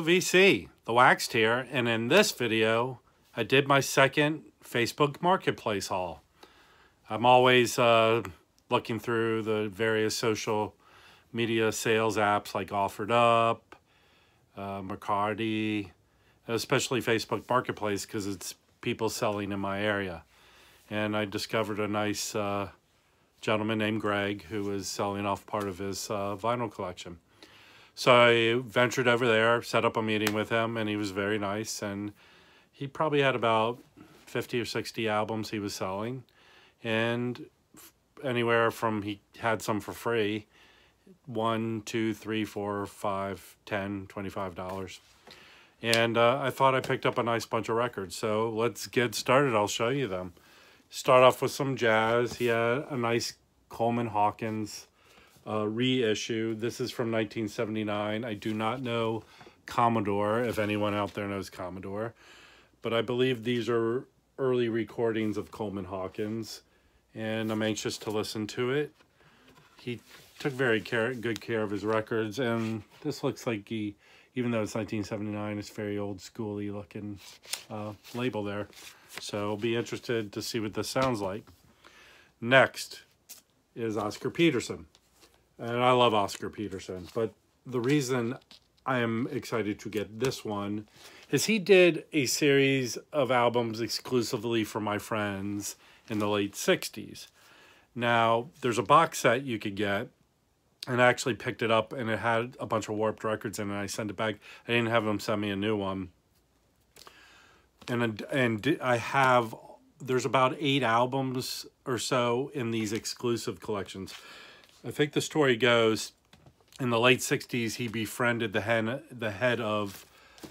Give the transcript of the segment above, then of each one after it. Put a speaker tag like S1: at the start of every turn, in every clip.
S1: VC, The Waxed here, and in this video, I did my second Facebook Marketplace haul. I'm always looking through the various social media sales apps like OfferedUp, Mercari, especially Facebook Marketplace because it's people selling in my area. And I discovered a nice gentleman named Greg who was selling off part of his vinyl collection. So I ventured over there, set up a meeting with him, and he was very nice. And he probably had about 50 or 60 albums he was selling. And anywhere from, he had some for free, $1, $2, $3, $4, $5, $10, $25. And I thought I picked up a nice bunch of records. So let's get started. I'll show you them. Start off with some jazz. He had a nice Coleman Hawkins reissue. This is from 1979. I do not know Commodore, if anyone out there knows Commodore, but I believe these are early recordings of Coleman Hawkins, and I'm anxious to listen to it. He took very good care of his records, and this looks like he, even though it's 1979, it's very old schooly looking label there. So I'll be interested to see what this sounds like. Next is Oscar Peterson. And I love Oscar Peterson, but the reason I am excited to get this one is he did a series of albums exclusively for my friends in the late 60s. Now, there's a box set you could get, and I actually picked it up, and it had a bunch of Warped records in it, and I sent it back. I didn't have them send me a new one. And I have, there's about 8 albums or so in these exclusive collections. I think the story goes, in the late 60s, he befriended the head of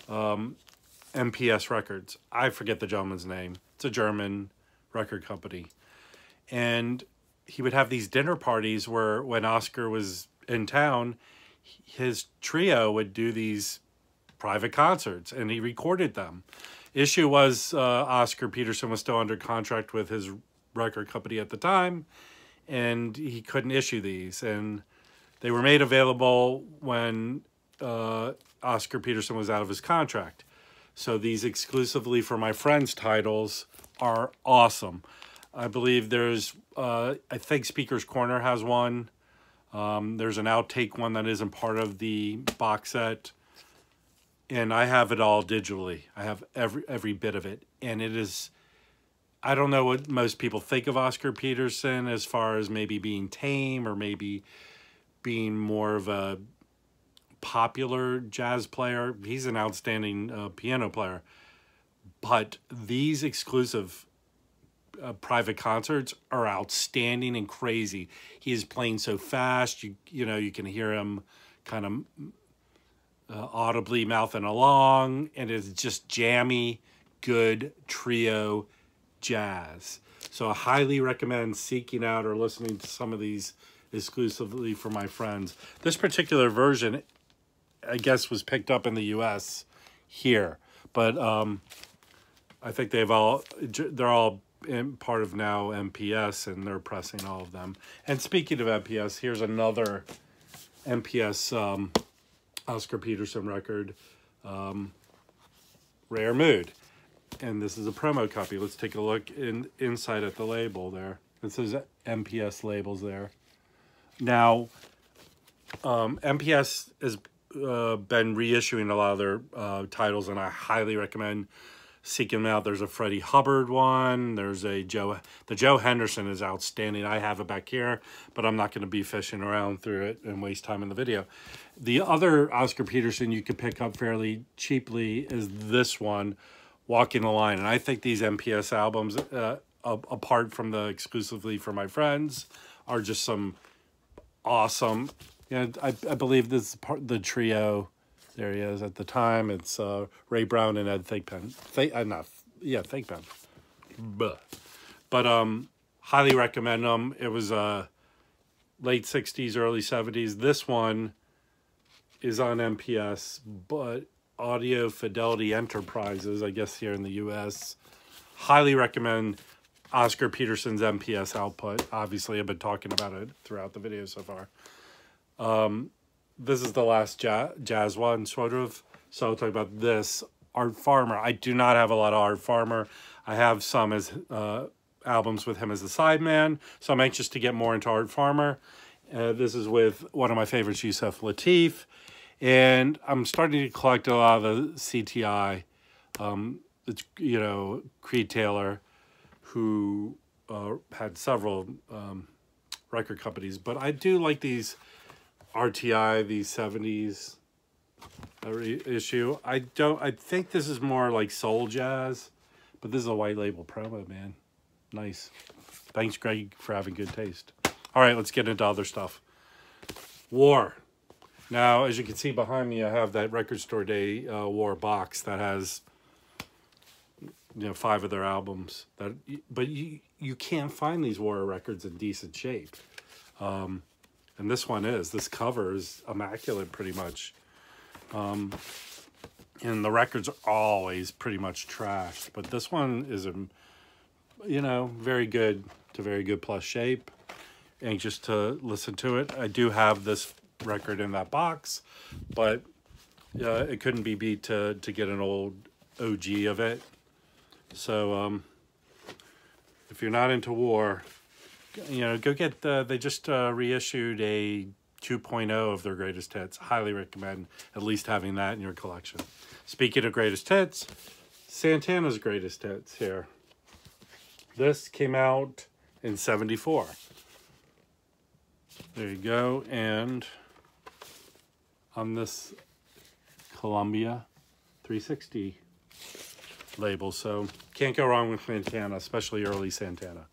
S1: MPS Records. I forget the gentleman's name. It's a German record company. And he would have these dinner parties where when Oscar was in town, his trio would do these private concerts, and he recorded them. Issue was Oscar Peterson was still under contract with his record company at the time, and he couldn't issue these. And they were made available when Oscar Peterson was out of his contract. So these exclusively for my friends titles are awesome. I believe there's, I think Speaker's Corner has one. There's an outtake one that isn't part of the box set. And I have it all digitally. I have every bit of it. And it is, I don't know what most people think of Oscar Peterson as far as maybe being tame or maybe being more of a popular jazz player. He's an outstanding piano player. But these exclusive private concerts are outstanding and crazy. He is playing so fast, you know, you can hear him kind of audibly mouthing along, and it's just jammy, good trio jazz. So I highly recommend seeking out or listening to some of these exclusively for my friends. This particular version, I guess, was picked up in the US here, but I think they're all part of now MPS, and they're pressing all of them. And speaking of MPS, here's another MPS Oscar Peterson record, Rare Mood. And this is a promo copy. Let's take a look inside at the label there. It says MPS labels there. Now, MPS has been reissuing a lot of their titles, and I highly recommend seeking them out. There's a Freddie Hubbard one. There's a the Joe Henderson is outstanding. I have it back here, but I'm not going to be fishing around through it and waste time in the video. The other Oscar Peterson you can pick up fairly cheaply is this one, Walking the Line. And I think these MPS albums, apart from the exclusively for my friends, are just some awesome. You know, I believe this is the trio. There he is at the time. It's Ray Brown and Ed Thigpen. Thigpen. But highly recommend them. It was late 60s, early 70s. This one is on MPS, but Audio Fidelity Enterprises, I guess here in the US. Highly recommend Oscar Peterson's MPS output. Obviously, I've been talking about it throughout the video so far. This is the last jazz one, sort of. So I'll talk about this, Art Farmer. I do not have a lot of Art Farmer. I have some as albums with him as the sideman, so I'm anxious to get more into Art Farmer. This is with one of my favorites, Yusef Lateef, and I'm starting to collect a lot of the CTI. It's, you know, Creed Taylor, who had several record companies, but I do like these RTI, these 70s issue. I think this is more like soul jazz, but this is a white label promo, man. Nice. Thanks, Greg, for having good taste. All right, let's get into other stuff. War. Now, as you can see behind me, I have that Record Store Day War box that has, you know, 5 of their albums. But you can't find these War records in decent shape. And this one is. This cover is immaculate, pretty much. And the records are always pretty much trashed. But this one is, you know, very good to very good plus shape. Anxious to listen to it. I do have this record in that box, but it couldn't be beat to get an old OG of it. So if you're not into War, you know, go get they just reissued a 2.0 of their greatest hits. Highly recommend at least having that in your collection. Speaking of greatest hits, Santana's greatest hits here. This came out in '74. There you go. And on this Columbia 360 label. So can't go wrong with Santana, especially early Santana.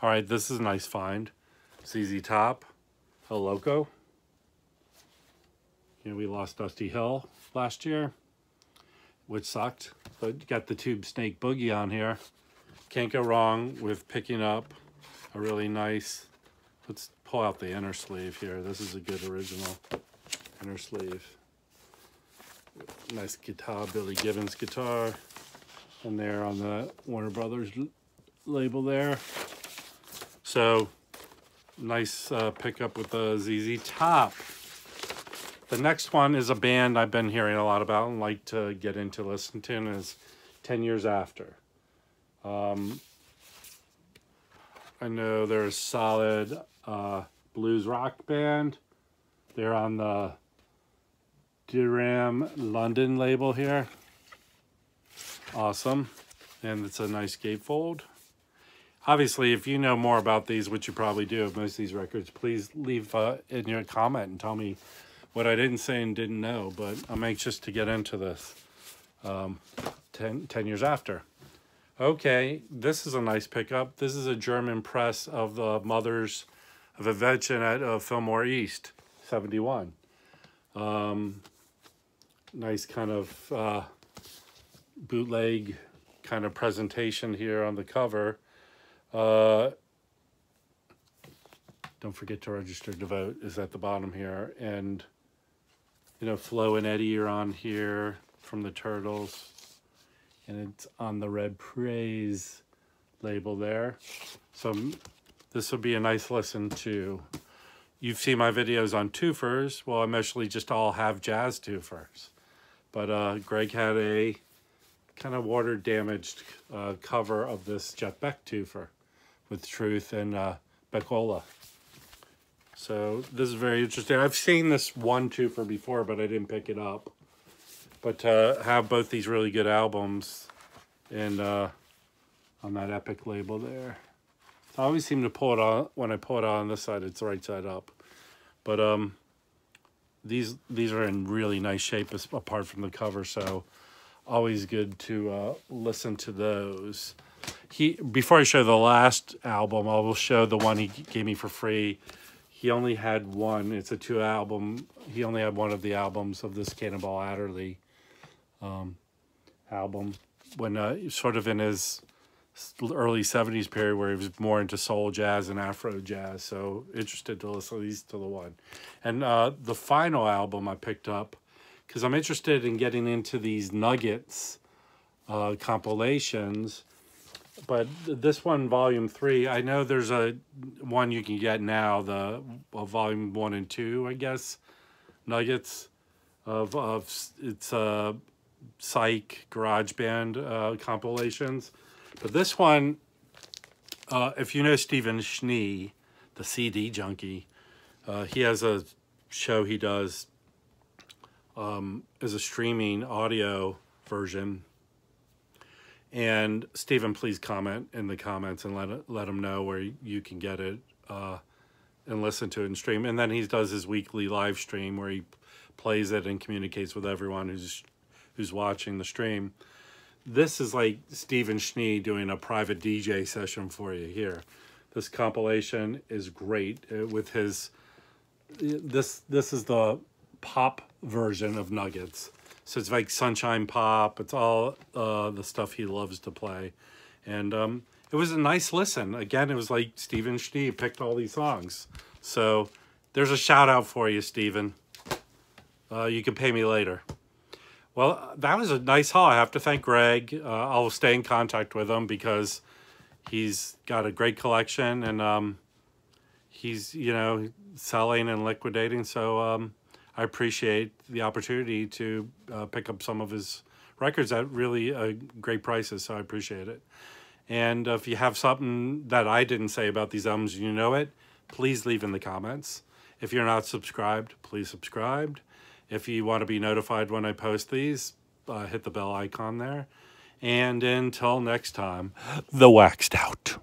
S1: All right, this is a nice find. ZZ Top, El Loco. You know, we lost Dusty Hill last year, which sucked. But you got the Tube Snake Boogie on here. Can't go wrong with picking up a really nice, let's pull out the inner sleeve here. This is a good original inner sleeve. Nice guitar, Billy Gibbons guitar. And there on the Warner Brothers label there. So, nice pickup with the ZZ Top. The next one is a band I've been hearing a lot about and like to get into listen to, and is 10 Years After. I know they're a solid blues rock band. They're on the Duram London label here. Awesome. And it's a nice gatefold. Obviously, if you know more about these, which you probably do of most of these records, please leave in your comment and tell me what I didn't say and didn't know. But I'm anxious to get into this 10 Years After. Okay, this is a nice pickup. This is a German press of the Mothers of Invention at Fillmore East, 71. Nice kind of bootleg kind of presentation here on the cover. Don't forget to register to vote is at the bottom here. And, you know, Flo and Eddie are on here from the Turtles. And it's on the Red Praise label there. So this would be a nice listen to. You've seen my videos on twofers. Well, I mostly just all have jazz twofers. But Greg had a kind of water damaged cover of this Jeff Beck twofer with Truth and Beckola. So this is very interesting. I've seen this one twofer before, but I didn't pick it up. But to have both these really good albums and on that Epic label there. So I always seem to pull it on, when I pull it on this side, it's the right side up. But these are in really nice shape apart from the cover, so always good to listen to those. Before I show the last album, I will show the one he gave me for free. He only had one. It's a 2 album. He only had one of the albums of this Cannonball Adderley album when sort of in his early 70s period where he was more into soul jazz and Afro jazz. So interested to listen at least to the one. And the final album I picked up because I'm interested in getting into these Nuggets compilations. But this one, Volume 3, I know there's a one you can get now, the Volume 1 and 2, I guess, Nuggets. it's psych garage band compilations. But this one, if you know Stephen Schnee, the CD junkie, he has a show he does as a streaming audio version. And Stephen, please comment in the comments and let him know where you can get it and listen to it and stream. And then he does his weekly live stream where he plays it and communicates with everyone who's watching the stream. This is like Stephen Schnee doing a private DJ session for you here. This compilation is great with his. This is the pop version of Nuggets. So it's like Sunshine Pop. It's all the stuff he loves to play. And it was a nice listen. Again, it was like Stephen Schnee picked all these songs. So there's a shout out for you, Stephen. You can pay me later. Well, that was a nice haul. I have to thank Greg. I'll stay in contact with him because he's got a great collection and he's, you know, selling and liquidating. So I appreciate the opportunity to pick up some of his records at really great prices. So I appreciate it. And if you have something that I didn't say about these albums, you know it, please leave in the comments. If you're not subscribed, please subscribe. If you want to be notified when I post these, hit the bell icon there. And until next time, the Waxed Out.